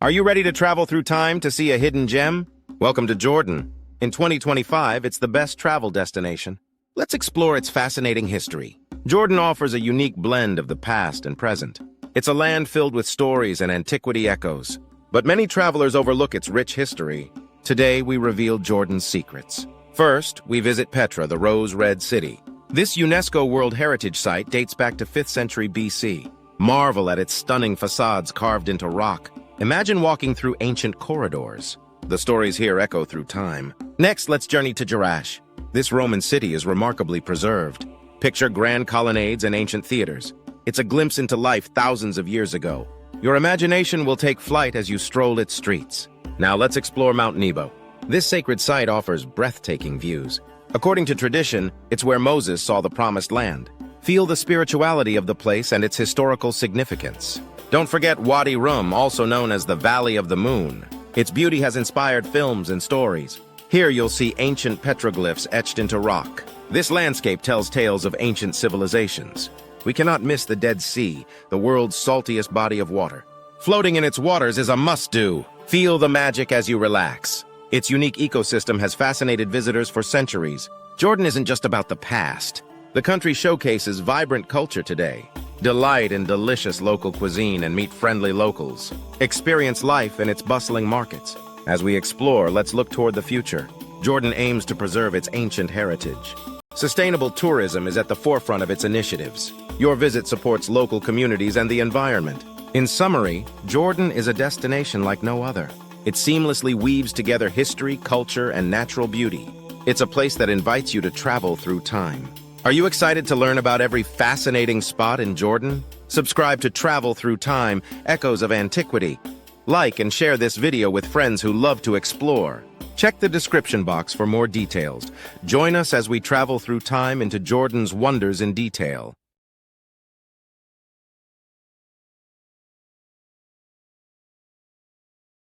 Are you ready to travel through time to see a hidden gem? Welcome to Jordan. In 2025, it's the best travel destination. Let's explore its fascinating history. Jordan offers a unique blend of the past and present. It's a land filled with stories and antiquity echoes. But many travelers overlook its rich history. Today, we reveal Jordan's secrets. First, we visit Petra, the rose-red city. This UNESCO World Heritage site dates back to 5th century BC. Marvel at its stunning facades carved into rock. Imagine walking through ancient corridors. The stories here echo through time. Next, let's journey to Jerash. This Roman city is remarkably preserved. Picture grand colonnades and ancient theaters. It's a glimpse into life thousands of years ago. Your imagination will take flight as you stroll its streets. Now let's explore Mount Nebo. This sacred site offers breathtaking views. According to tradition, it's where Moses saw the promised land. Feel the spirituality of the place and its historical significance. Don't forget Wadi Rum, also known as the Valley of the Moon. Its beauty has inspired films and stories. Here you'll see ancient petroglyphs etched into rock. This landscape tells tales of ancient civilizations. We cannot miss the Dead Sea, the world's saltiest body of water. Floating in its waters is a must-do. Feel the magic as you relax. Its unique ecosystem has fascinated visitors for centuries. Jordan isn't just about the past. The country showcases vibrant culture today. Delight in delicious local cuisine and meet friendly locals. Experience life in its bustling markets. As we explore, let's look toward the future. Jordan aims to preserve its ancient heritage. Sustainable tourism is at the forefront of its initiatives. Your visit supports local communities and the environment. In summary, Jordan is a destination like no other. It seamlessly weaves together history, culture, and natural beauty. It's a place that invites you to travel through time. Are you excited to learn about every fascinating spot in Jordan? Subscribe to Travel Through Time, Echoes of Antiquity. Like and share this video with friends who love to explore. Check the description box for more details. Join us as we travel through time into Jordan's wonders in detail.